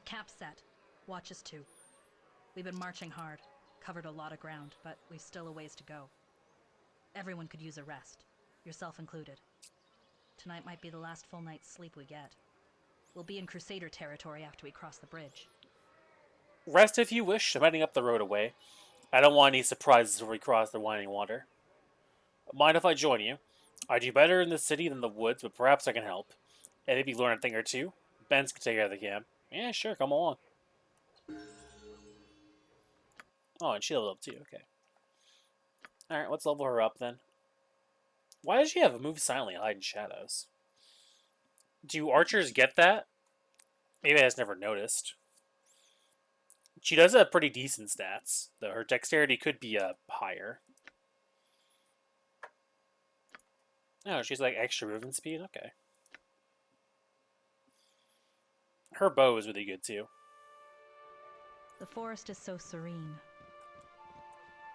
Cap set. Watch us too. We've been marching hard, covered a lot of ground, but we've still a ways to go. Everyone could use a rest, yourself included. Tonight might be the last full night's sleep we get. We'll be in Crusader territory after we cross the bridge. Rest if you wish. I'm heading up the road away. I don't want any surprises when we cross the winding water. Mind if I join you? I do better in the city than the woods, but perhaps I can help. And if you learn a thing or two, Ben's can take care of the camp. Yeah, sure, come along. Oh, and she leveled up too, okay. Alright, let's level her up then. Why does she have a move silently and hide in shadows? Do archers get that? Maybe I just never noticed. She does have pretty decent stats, though her dexterity could be higher. Oh, she's like extra movement speed? Okay. Her bow is really good too. The forest is so serene.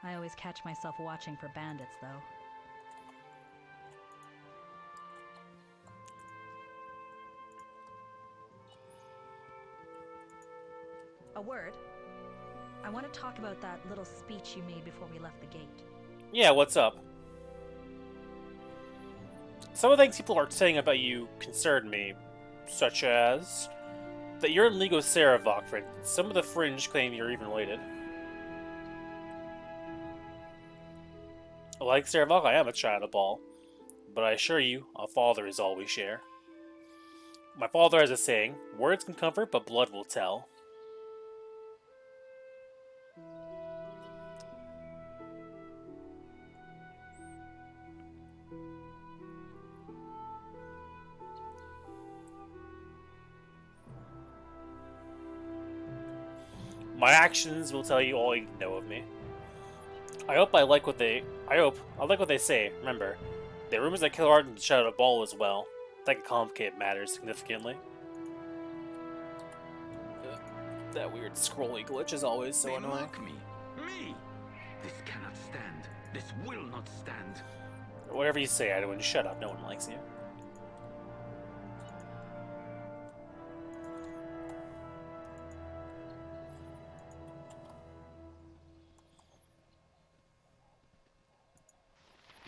I always catch myself watching for bandits, though. A word. I want to talk about that little speech you made before we left the gate. Yeah, what's up? Some of the things people are saying about you concern me, such as that you're in league with Saravok, for instance. Some of the fringe claim you're even related. Like Saravok, I am a child of Ball, but I assure you, a father is all we share. My father has a saying, words can comfort, but blood will tell. My actions will tell you all you know of me. I like what they say. Remember, there are rumors that Killer and Shadow of Ball as well. That can complicate matters significantly. That weird scrolly glitch is always so annoying. Mock me. Me! This cannot stand. This will not stand. Whatever you say, Edwin, shut up. No one likes you.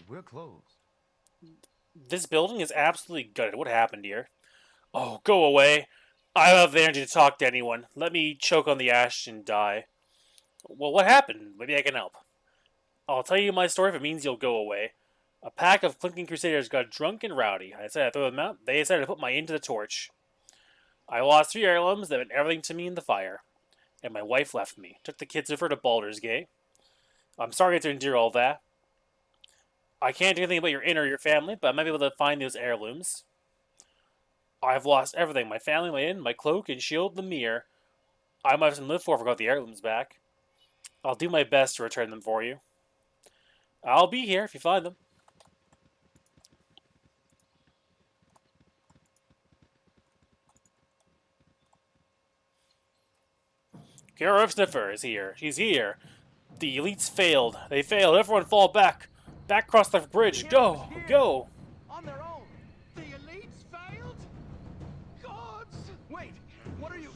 We're closed. This building is absolutely gutted. What happened here? Oh, go away. I don't have the energy to talk to anyone. Let me choke on the ash and die. Well, what happened? Maybe I can help. I'll tell you my story if it means you'll go away. A pack of clinking crusaders got drunk and rowdy. I decided to throw them out. They decided to put my end to the torch. I lost 3 heirlooms that meant everything to me in the fire. And my wife left me. Took the kids with her to Baldur's Gate. I'm sorry to endure all that. I can't do anything about your inn or your family, but I might be able to find those heirlooms. I've lost everything. My family, my inn, my cloak and shield, the mirror. I might have something to live for if I got the heirlooms back. I'll do my best to return them for you. I'll be here if you find them. Kira Sniffer is here. She's here. The elites failed. They failed. Everyone fall back. Back across the bridge. Go! Go! On their own. The elites failed? Gods! Wait, what are you?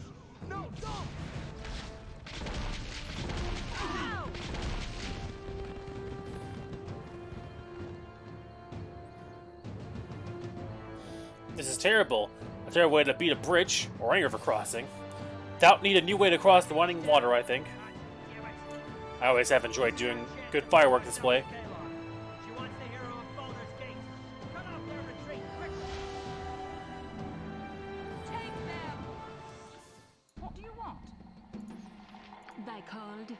No, don't! Ow! This is terrible. A terrible way to beat a bridge, or any river crossing. Doubt need a new way to cross the winding water, I think. I always have enjoyed doing good firework display. She wants the hero of Baldur's Gate. Cut off their retreat, quickly! Take them! What do you want? Thy cold?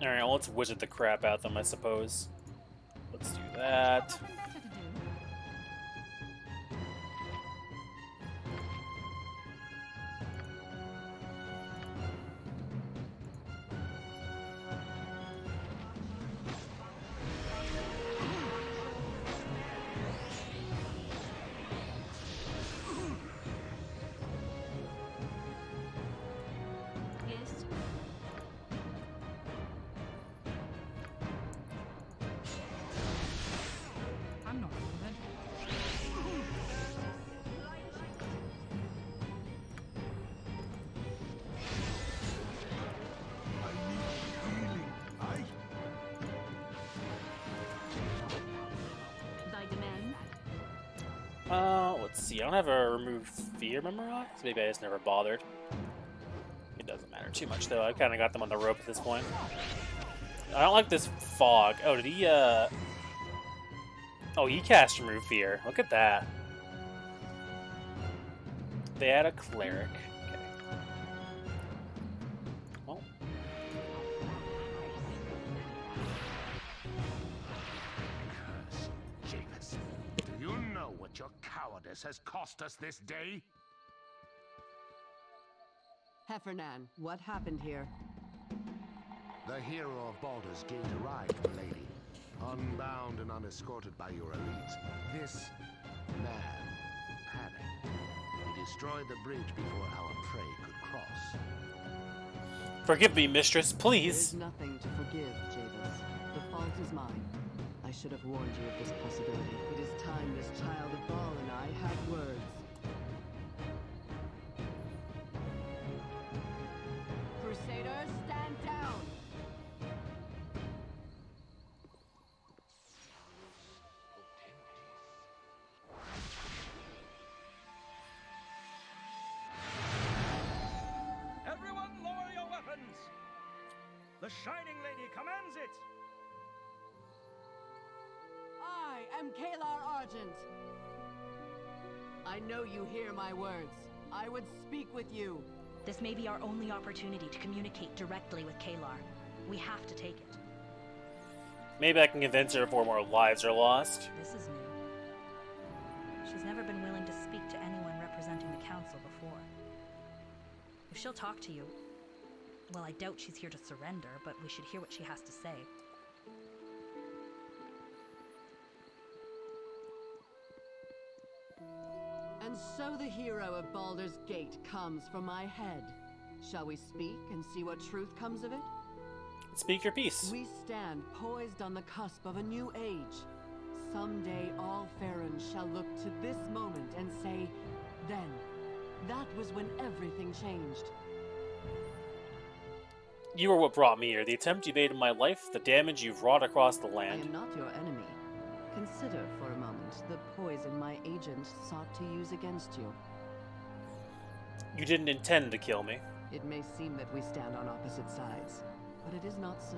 Alright, well, let's wizard the crap out of them, I suppose. Let's do that. Nothing better to do. Yes. see. I don't have a remove fear memorized. Maybe I just never bothered. It doesn't matter too much, though. I kind of got them on the rope at this point. I don't like this fog. Oh, did he, Oh, he cast remove fear. Look at that. They had a cleric. Okay. Well. Curse you, Javis. Do you know what your cowardice has cost us this day? Heffernan, what happened here? The hero of Baldur's Gate arrived, milady. Unbound and unescorted by your elites. This man panicked. He destroyed the bridge before our prey could cross. Forgive me, mistress, please. There's nothing to forgive, Javis. The fault is mine. I should have warned you of this possibility. It is time this child of Baal and I had words. Crusaders, stand down! Everyone lower your weapons! The Shining Lady commands it! I am Kalar Argent. I know you hear my words. I would speak with you. This may be our only opportunity to communicate directly with Kalar. We have to take it. Maybe I can convince her before more lives are lost. This is new. She's never been willing to speak to anyone representing the council before. If she'll talk to you, well, I doubt she's here to surrender, but we should hear what she has to say. And so the hero of Baldur's Gate comes from my head. Shall we speak and see what truth comes of it? Speak your piece. We stand poised on the cusp of a new age. Someday all Farron shall look to this moment and say, then, that was when everything changed. You are what brought me here. The attempt you made in my life, the damage you've wrought across the I land. am not your enemy. Consider for a moment the poison my agent sought to use against you. You didn't intend to kill me. It may seem that we stand on opposite sides, but it is not so.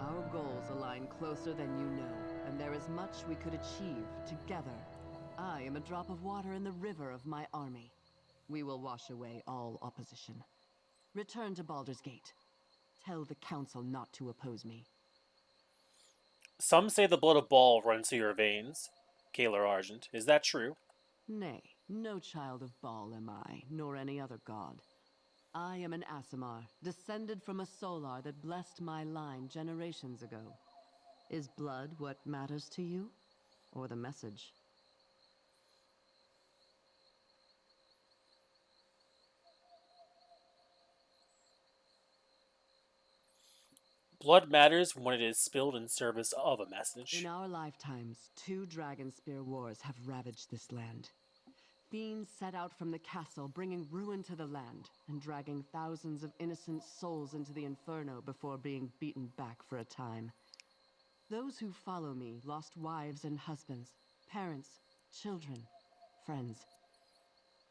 Our goals align closer than you know, and there is much we could achieve together. I am a drop of water in the river of my army. We will wash away all opposition. Return to Baldur's Gate. Tell the council not to oppose me. Some say the blood of Baal runs through your veins, Kalar Argent. Is that true? Nay, no child of Baal am I, nor any other god. I am an Aasimar, descended from a Solar that blessed my line generations ago. Is blood what matters to you? Or the message? Blood matters when it is spilled in service of a message. In our lifetimes, 2 Dragonspear wars have ravaged this land. Fiends set out from the castle, bringing ruin to the land, and dragging thousands of innocent souls into the inferno before being beaten back for a time. Those who follow me lost wives and husbands, parents, children, friends.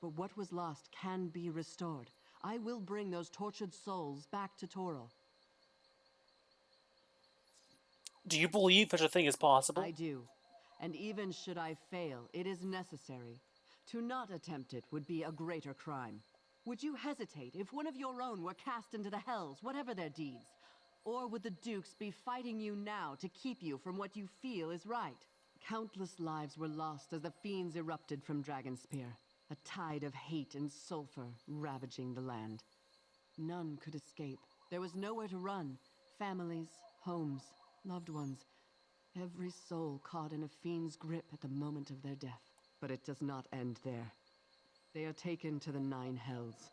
But what was lost can be restored. I will bring those tortured souls back to Toril. Do you believe such a thing is possible? I do. And even should I fail, it is necessary. To not attempt it would be a greater crime. Would you hesitate if one of your own were cast into the hells, whatever their deeds? Or would the Dukes be fighting you now to keep you from what you feel is right? Countless lives were lost as the fiends erupted from Dragonspear, a tide of hate and sulfur ravaging the land. None could escape. There was nowhere to run. Families, homes, loved ones, every soul caught in a fiend's grip at the moment of their death. But it does not end there. They are taken to the 9 hells.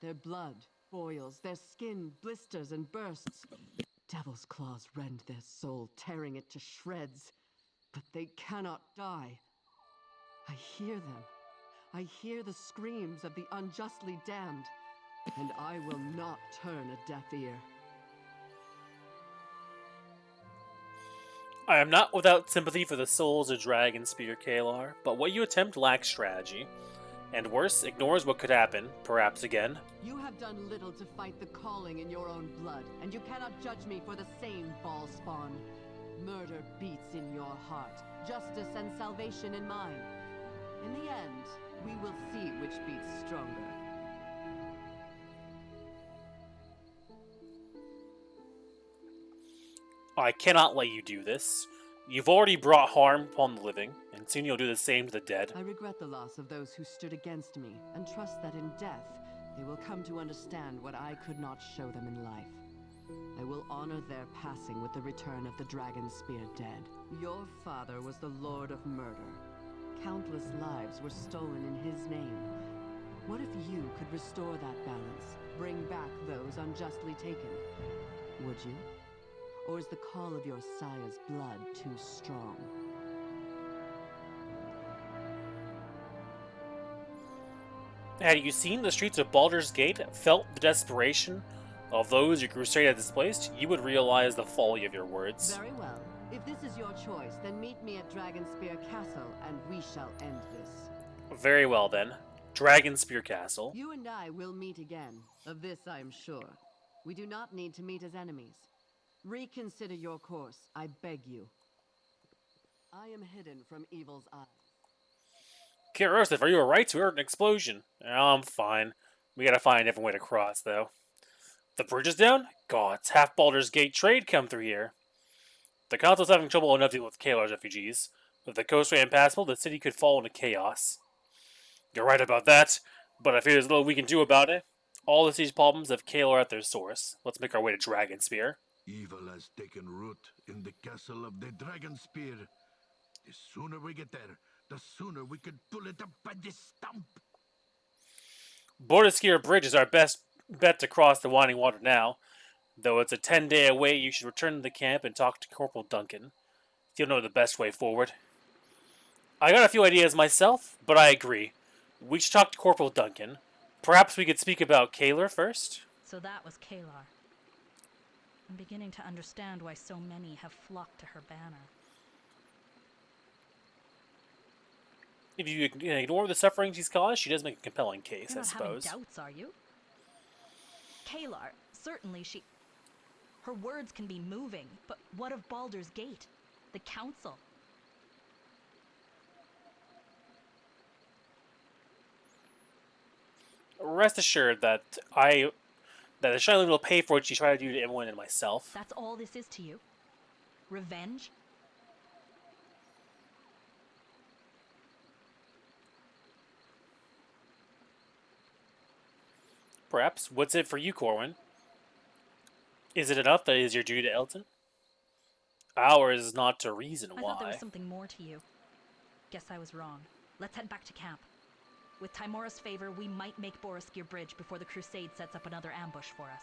Their blood boils, their skin blisters and bursts. Devil's claws rend their soul, tearing it to shreds. But they cannot die. I hear them. I hear the screams of the unjustly damned. And I will not turn a deaf ear. I am not without sympathy for the souls of Dragonspear, Kalar, but what you attempt lacks strategy. And worse, ignores what could happen, perhaps again. You have done little to fight the calling in your own blood, and you cannot judge me for the same ball spawn. Murder beats in your heart, justice and salvation in mine. In the end, we will see which beats stronger. I cannot let you do this. You've already brought harm upon the living, and soon you'll do the same to the dead. I regret the loss of those who stood against me, and trust that in death, they will come to understand what I could not show them in life. I will honor their passing with the return of the Dragonspear dead. Your father was the Lord of Murder. Countless lives were stolen in his name. What if you could restore that balance, bring back those unjustly taken? Would you? Or is the call of your sire's blood too strong? Had you seen the streets of Baldur's Gate, felt the desperation of those your crusade had displaced, you would realize the folly of your words. Very well. If this is your choice, then meet me at Dragonspear Castle, and we shall end this. Very well then. Dragonspear Castle. You and I will meet again. Of this I am sure. We do not need to meet as enemies. Reconsider your course, I beg you. I am hidden from evil's eyes. Kirosif, are you alright? We heard an explosion. I'm fine. We gotta find a different way to cross, though. The bridge is down? Gods, half Baldur's Gate trade come through here. The council's having trouble enough dealing with Kalar's refugees. With the coastway impassable, the city could fall into chaos. You're right about that, but I fear there's little we can do about it. All the city's problems have Kalar at their source. Let's make our way to Dragonspear. Evil has taken root in the castle of the Dragonspear. The sooner we get there, the sooner we could pull it up by the stump. Bordeskier Bridge is our best bet to cross the winding water now. Though it's a 10-day away, you should return to the camp and talk to Corporal Duncan. He'll know the best way forward. I got a few ideas myself, but I agree. We should talk to Corporal Duncan. Perhaps we could speak about Kalar first? So that was Kalar. I'm beginning to understand why so many have flocked to her banner. If you ignore the suffering she's caused, she does make a compelling case, You're I not suppose. having doubts, are you? Kalar, certainly she... Her words can be moving, but what of Baldur's Gate? The Council? Rest assured that the Shining will pay for what she tried to do to Emlyn and myself. That's all this is to you? Revenge? Perhaps. What's it for you, Corwin? Is it enough that it is your duty to Elton? Ours is not to reason I why. thought there was something more to you. Guess I was wrong. Let's head back to camp. With Timora's favor, we might make Bordeskier Bridge before the Crusade sets up another ambush for us.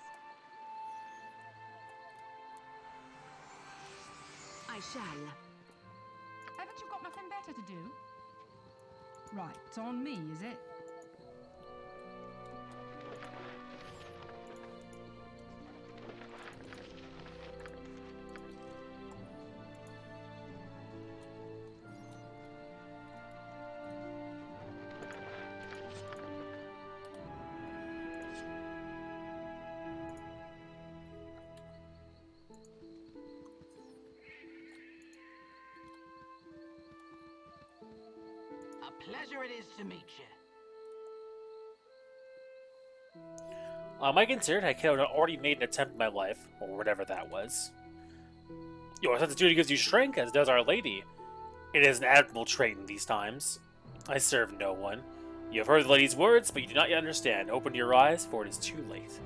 I shall. Haven't you got nothing better to do? Right, it's on me, is it? Pleasure it is to meet you. I might consider I could have already made an attempt in my life, or whatever that was. Your sense of duty gives you strength, as does Our Lady. It is an admirable trait in these times. I serve no one. You have heard the lady's words, but you do not yet understand. Open your eyes, for it is too late.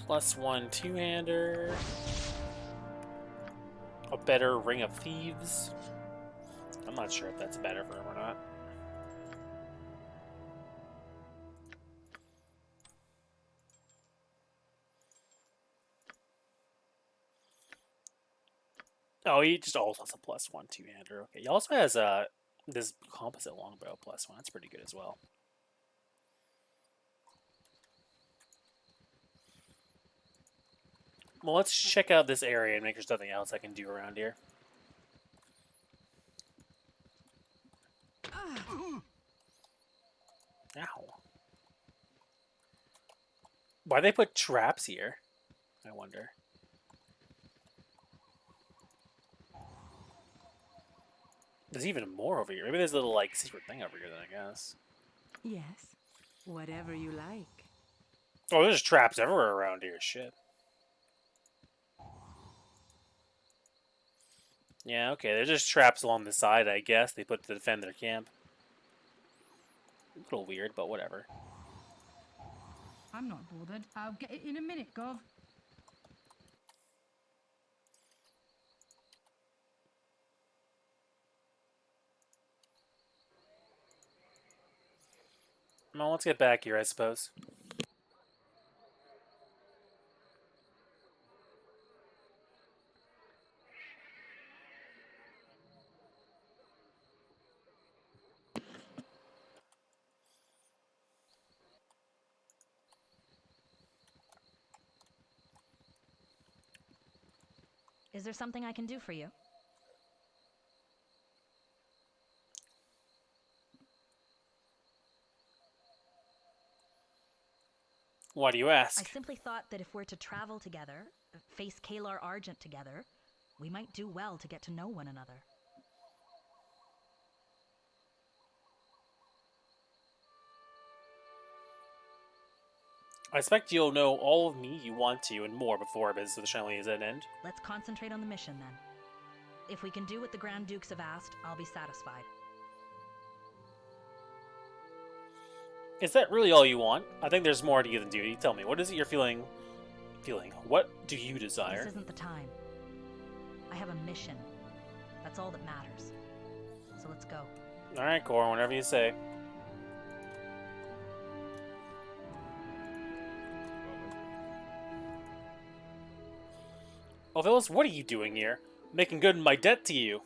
+1 two-hander. A better Ring of Thieves. I'm not sure if that's better for him or not. Oh, he just also has a +1 two-hander. Okay, he also has this composite longbow +1. That's pretty good as well. Well, let's check out this area and make sure there's nothing else I can do around here. Ow. Why they put traps here? I wonder. There's even more over here. Maybe there's a little, like, secret thing over here then, I guess. Yes, whatever you like. Oh, there's traps everywhere around here. Shit. Yeah, okay. There's just traps along the side, I guess. They put to defend their camp. A little weird, but whatever. I'm not bothered. I'll get it in a minute, Gov. Well, let's get back here, I suppose. Is there something I can do for you? Why do you I ask? simply thought that if we're to travel together, face Kalar Argent together, we might do well to get to know one another. I expect you'll know all of me you want to and more before our business with the Shanley is at an end. Let's concentrate on the mission then. If we can do what the Grand Dukes have asked, I'll be satisfied. Is that really all you want? I think there's more to you than duty. Tell me, what is it you're feeling? What do you desire? This isn't the time. I have a mission. That's all that matters. So let's go. Alright, Cor, whenever you say. Oh, Phyllis, what are you doing here? Making good my debt to you.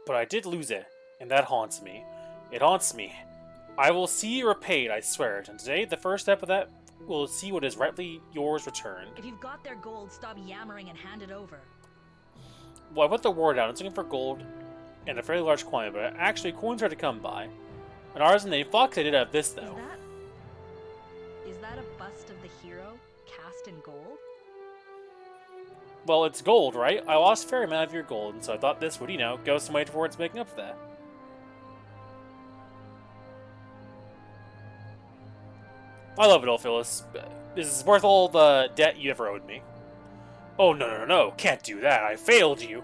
But I did lose it, and that haunts me. It haunts me. I will see you repaid, I swear it, and today, the first step of that, will see what is rightly yours returned. If you've got their gold, stop yammering and hand it over. Well, I put the word out. I was looking for gold and a fairly large quantity, but actually coins are to come by. An artisan named Fox, I did have this, though. Is that a bust of the hero cast in gold? Well, it's gold, right? I lost a fair amount of your gold, and so I thought this would, go some way towards making up for that. I love it all, Phyllis. This is worth all the debt you ever owed me. Oh, no. Can't do that. I failed you.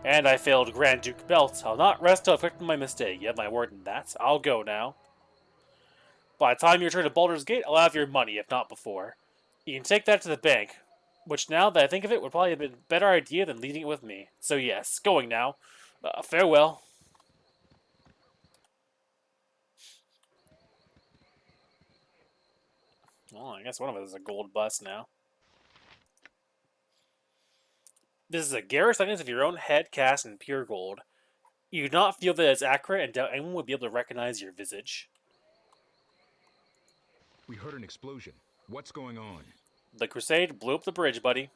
And I failed Grand Duke Belt. I'll not rest till I've corrected my mistake. You have my word in that. I'll go now. By the time you return to Baldur's Gate, I'll have your money, if not before. You can take that to the bank, which now that I think of it would probably have been a better idea than leaving it with me. So yes, going now. Farewell. Well, I guess one of us is a gold bust now. This is a Garrus likeness of your own head cast in pure gold. You do not feel that it's accurate and doubt anyone would be able to recognize your visage. We heard an explosion. What's going on? The Crusade blew up the bridge, buddy.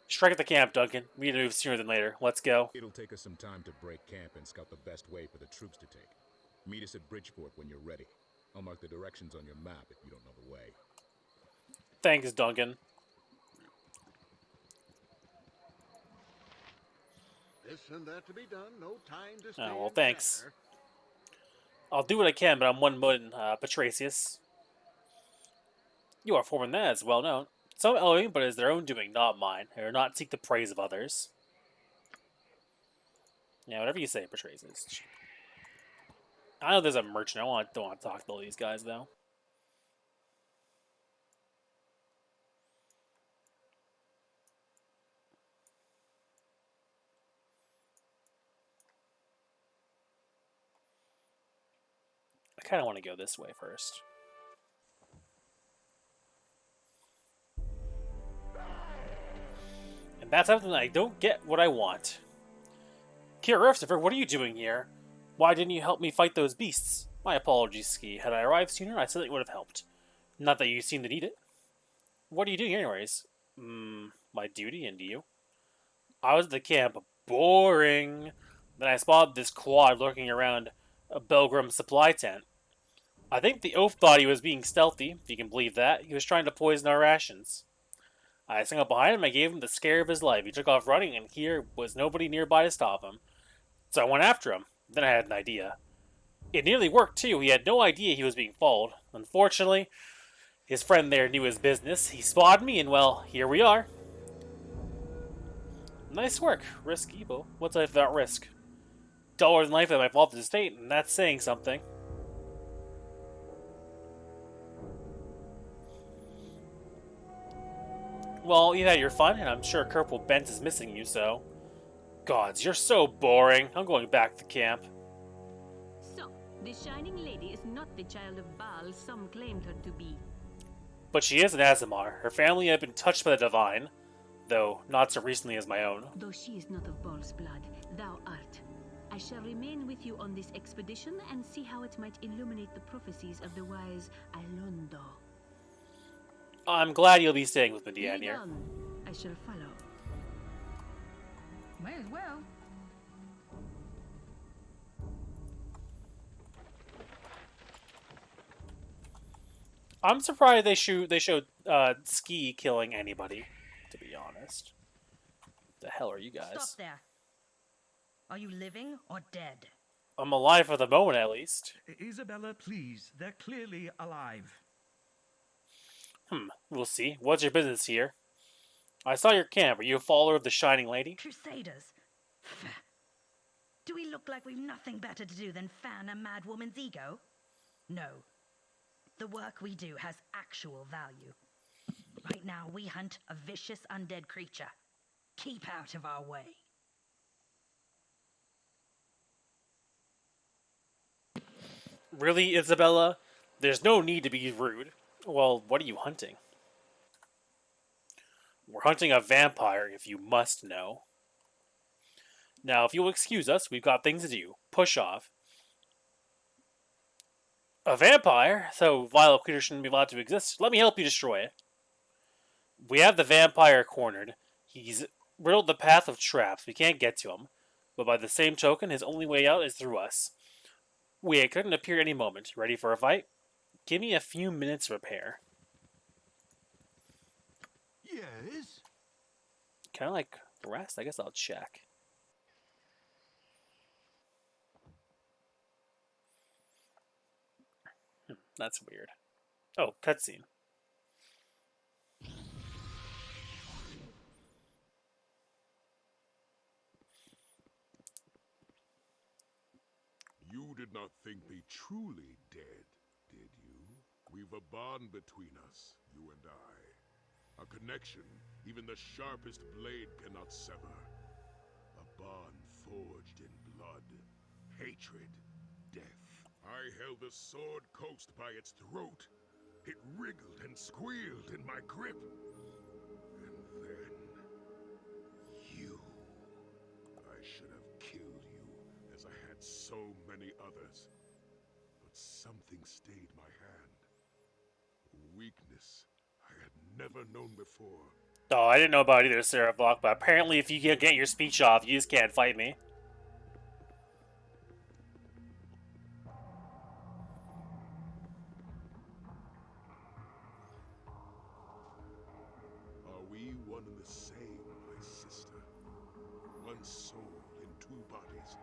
Strike at the camp, Duncan. We need to move sooner than later. Let's go. It'll take us some time to break camp and scout the best way for the troops to take. Meet us at Bridgeport when you're ready. I'll mark the directions on your map if you don't know the way. Thanks, Duncan. This and that to be done. No time to stay. Oh, well, and thanks. chatter. I'll do what I can, but I'm one man, Patricius. You are forming that as well known. Some elevate, but it is their own doing, not mine. I do not seek the praise of others. Yeah, whatever you say, Patricius. I know there's a merchant. Don't want to talk to all these guys, though. I kind of want to go this way first. And that's something I don't get what I want. Christopher, what are you doing here? Why didn't you help me fight those beasts? My apologies, Ski. Had I arrived sooner, I certainly would have helped. Not that you seem to need it. What are you doing anyways? My duty, and you? I was at the camp. Boring. Then I spotted this quad lurking around a Belgrim supply tent. I think the oaf thought he was being stealthy, if you can believe that. He was trying to poison our rations. I swung up behind him and gave him the scare of his life. He took off running, and here was nobody nearby to stop him. So I went after him. Then I had an idea. It nearly worked, too. He had no idea he was being followed. Unfortunately, his friend there knew his business. He spotted me, and well, here we are. Nice work. Risky, but what's life without risk? Duller than life at my father's estate, and that's saying something. Well, you had your fun, and I'm sure Corporal Bent is missing you, so... Gods, you're so boring. I'm going back to camp. So, the Shining Lady is not the child of Baal some claimed her to be. But she is an Azamar. Her family had been touched by the divine, though not so recently as my own. Though she is not of Baal's blood, thou art. I shall remain with you on this expedition and see how it might illuminate the prophecies of the wise Alondo. I'm glad you'll be staying with me, Deanne, Lead here. on. I shall follow. May as well. I'm surprised they showed Ski killing anybody, to be honest. The hell are you guys? Stop there. Are you living or dead? I'm alive for the moment, at least. Isabella, please. They're clearly alive. We'll see. What's your business here? I saw your camp. Are you a follower of the Shining Lady? Crusaders? Do we look like we've nothing better to do than fan a mad woman's ego? No. The work we do has actual value. Right now, we hunt a vicious undead creature. Keep out of our way. Really, Isabella? There's no need to be rude. Well, what are you hunting? We're hunting a vampire, if you must know. Now, if you'll excuse us, we've got things to do. Push off. A vampire? So vile a creature shouldn't be allowed to exist. Let me help you destroy it. We have the vampire cornered. He's riddled the path of traps. We can't get to him. But by the same token, his only way out is through us. We couldn't appear any moment. Ready for a fight? Give me a few minutes to repair. Yes? Kind of like the rest. I guess I'll check. That's weird. Oh, cutscene. You did not think me truly dead, did you? We've a bond between us, you and I. A connection even the sharpest blade cannot sever. A bond forged in blood, hatred, death. I held the sword coast by its throat. It wriggled and squealed in my grip. And then... you. I should have killed you, as I had so many others. But something stayed my hand. A weakness I had never known before. Oh, I didn't know about either, Sarah Block, but apparently if you can't get your speech off, you just can't fight me. Are we one and the same, my sister? One soul in two bodies.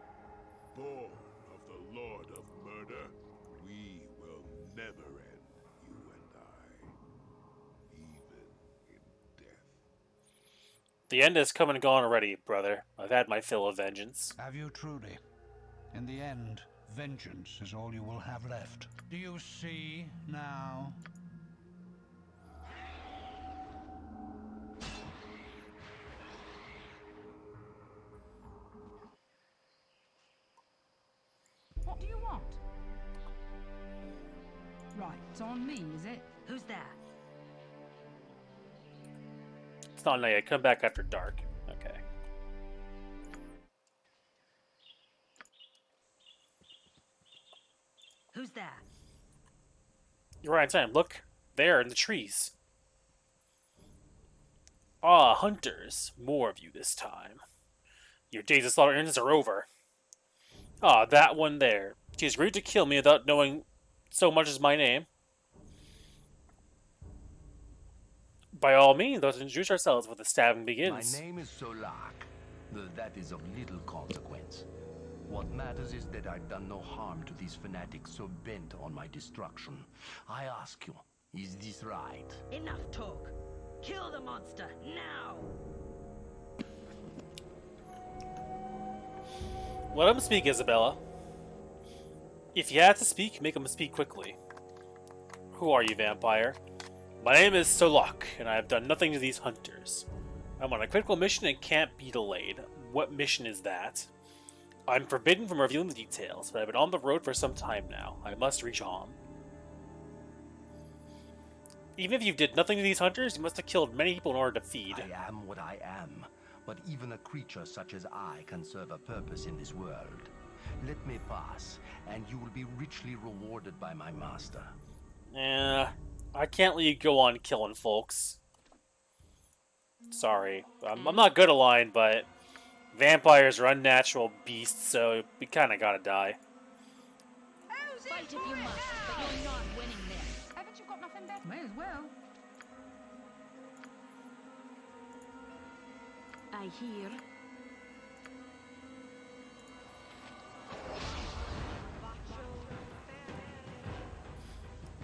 Born of the Lord of Murder. We will never end, you and I. Even in death. The end has come and gone already, brother. I've had my fill of vengeance. Have you truly? In the end, vengeance is all you will have left. Do you see now? What do you want? Right, it's on me, is it? Who's there? It's not night yet. Come back after dark. that? You're right on time. Look, there in the trees. Ah, hunters. More of you this time. Your days of slaughter engines are over. Ah, that one there. She's agreed to kill me without knowing so much as my name. By all means, let's introduce ourselves before the stabbing begins. My name is Solak, though that is of little consequence. What matters is that I've done no harm to these fanatics so bent on my destruction. I ask you, is this right? Enough talk. Kill the monster, now! Let him speak, Isabella. If you have to speak, make him speak quickly. Who are you, vampire? My name is Solak, and I have done nothing to these hunters. I'm on a critical mission and can't be delayed. What mission is that? I'm forbidden from revealing the details, but I've been on the road for some time now. I must reach home. Even if you did nothing to these hunters, you must have killed many people in order to feed. I am what I am, but even a creature such as I can serve a purpose in this world. Let me pass, and you will be richly rewarded by my master. I can't let you go on killing folks. Sorry. I'm not good at lying, but vampires are unnatural beasts, so we kind of gotta die. Fight if you must, but you're not winning this. Haven't you got nothing better? May as well. I hear.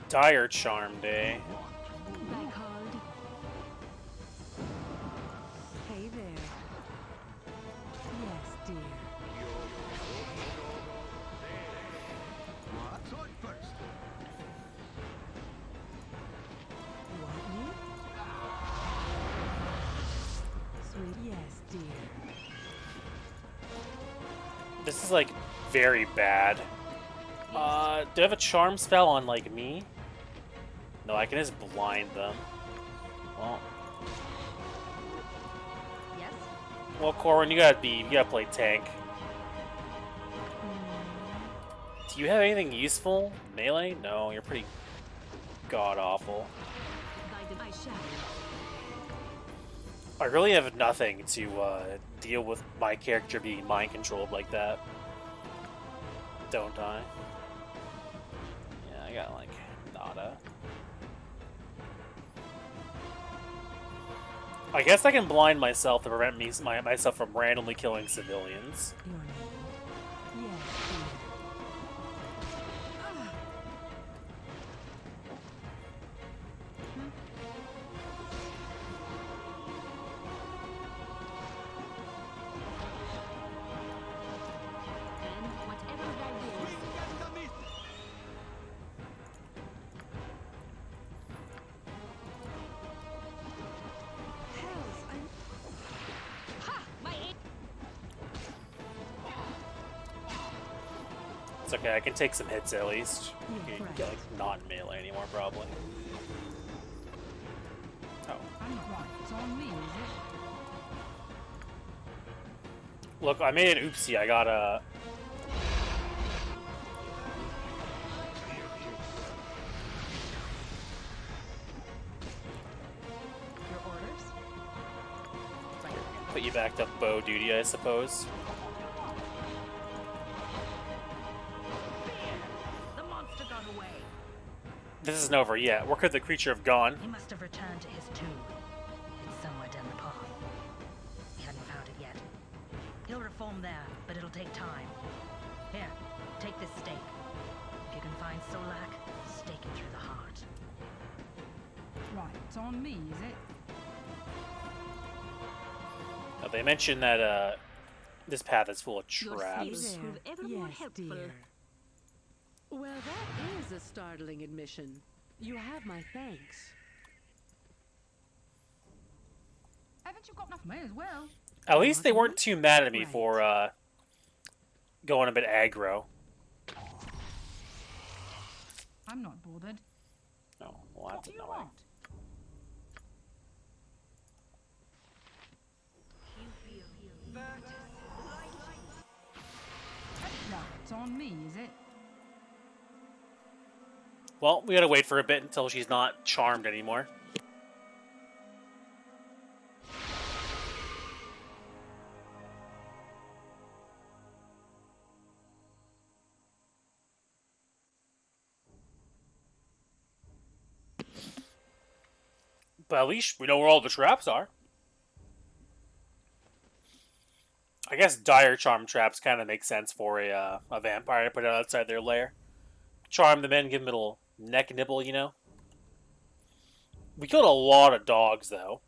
Dire charmed, eh? I called. Hey there. Yes, dear. What's on first? What me? Sweet, yes, dear. This is like very bad. Do I have a charm spell on like me? No, I can just blind them. Well, Yes? well, Corwin, you gotta play tank. Do you have anything useful? Melee? No, you're pretty god awful. I shall. I really have nothing to deal with my character being mind controlled like that. Don't I? Yeah, I got like nada. I guess I can blind myself to prevent myself from randomly killing civilians. Your name? Yes, dear. And whatever that is. Hells, I'm... Ha! My aim. It's okay, I can take some hits at least. Yeah, You right. get, like, not melee anymore, probably. Oh. I'm not right. It's on me, is it? Look, I made an oopsie. I got a... Your orders? Put you back to bow duty, I suppose. The monster got away. This isn't over yet. Where could the creature have gone? He must have returned to his tomb. It's somewhere down the path. We hadn't found it yet. He'll reform there, but it'll take time. Here, take this stake. If you can find Solak, stake him through the heart. Right, it's on me, is it? Now, they mentioned that this path is full of Your traps. sleeves prove ever more helpful. dear. Well, that is a startling admission. You have my thanks. Haven't you got nothing? May as well. At least they weren't too mad at me Right. for going a bit aggro. I'm not bothered. Oh, well, What that's do you annoying. want? Right, it's on me, is it? Well, we gotta wait for a bit until she's not charmed anymore. But at least we know where all the traps are. I guess dire charm traps kind of make sense for a vampire to put it outside their lair. Charm them in, give them a little neck nibble, you know? We killed a lot of dogs, though.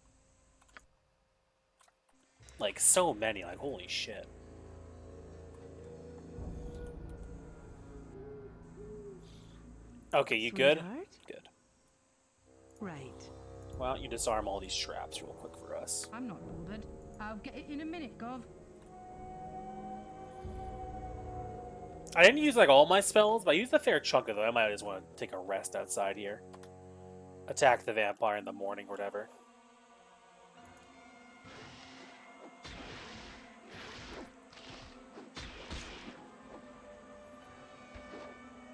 Like, so many. Like, holy shit. Okay, you good? Sweetheart? Good. Right. Why don't you disarm all these traps real quick for us? I'm not bothered. I'll get it in a minute, Gov. I didn't use, like, all my spells, but I used a fair chunk of them. I might just want to take a rest outside here. Attack the vampire in the morning or whatever.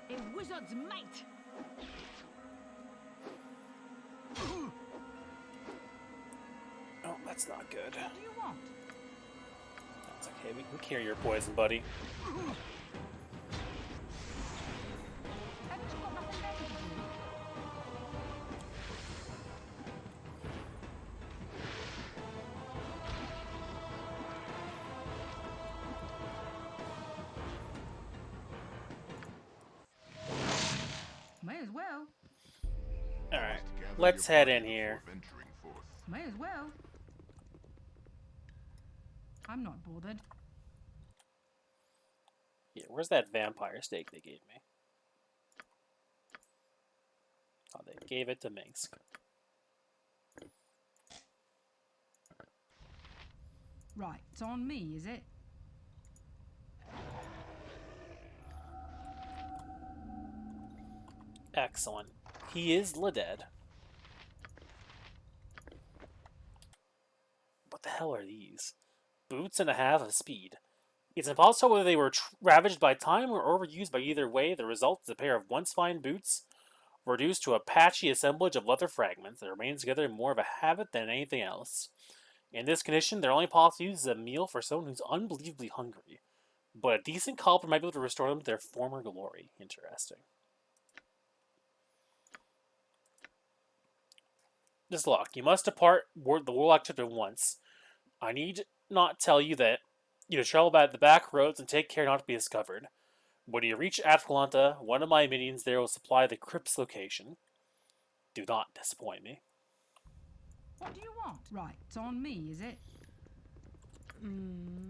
A wizard's might! Oh, that's not good. What do you want? That's okay, we can cure your poison, buddy. Haven't you got nothing better to do? May as well. Alright, let's head in here. May as well. I'm not bothered. Yeah, where's that vampire steak they gave me? Oh, they gave it to Minsk. Right, it's on me, is it? Excellent. He is dead. What the hell are these? Boots and a half of speed. It's impossible whether they were ravaged by time or overused by either way. The result is a pair of once fine boots reduced to a patchy assemblage of leather fragments that remains together more of a habit than anything else. In this condition, their only possible use is a meal for someone who's unbelievably hungry. But a decent culprit might be able to restore them to their former glory. Interesting. This lock. You must depart the warlock took at once. I need not tell you that you travel by the back roads and take care not to be discovered. When you reach Atalanta, one of my minions there will supply the crypt's location. Do not disappoint me. What do you want? Right, it's on me, is it?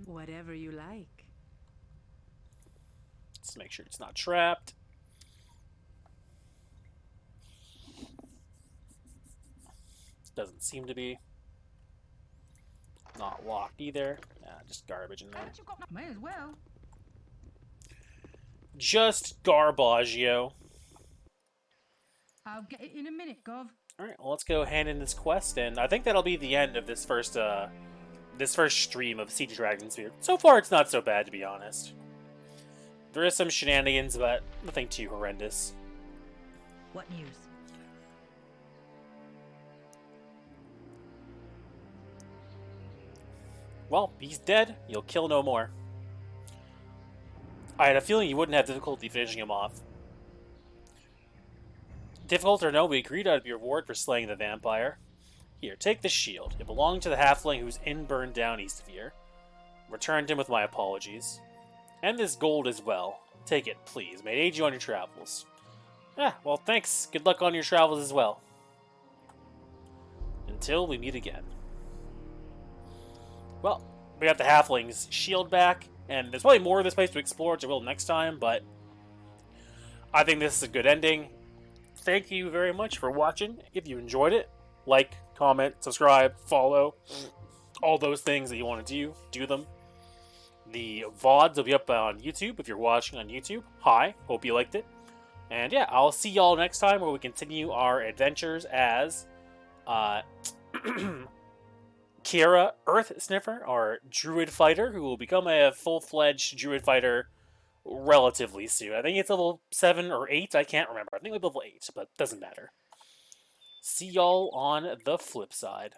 Whatever you like. Let's make sure it's not trapped. Doesn't seem to be. Not locked either. Nah, just garbage in there. Haven't you got May as well. Just garbaggio. I'll get it in a minute, Gov. Alright, well, let's go hand in this quest, and I think that'll be the end of this first stream of Siege of Dragonspear. So far, it's not so bad, to be honest. There is some shenanigans, but nothing too horrendous. What news? Well, he's dead. You'll kill no more. I had a feeling you wouldn't have difficulty finishing him off. Difficult or no, we agreed I'd be reward for slaying the vampire. Here, take this shield. It belonged to the halfling who's burned down east of here. Returned him with my apologies. And this gold as well. Take it, please. May it aid you on your travels. Well, thanks. Good luck on your travels as well. Until we meet again. Well, we got the halfling's shield back, and there's probably more of this place to explore, which I will next time, but I think this is a good ending. Thank you very much for watching. If you enjoyed it, like, comment, subscribe, follow, all those things that you want to do them. The VODs will be up on YouTube if you're watching on YouTube. Hi, hope you liked it. And yeah, I'll see y'all next time where we continue our adventures as Kira Earth Sniffer, our druid fighter, who will become a full-fledged druid fighter relatively soon. I think it's level 7 or 8. I can't remember. I think we're level 8, but doesn't matter. See y'all on the flip side.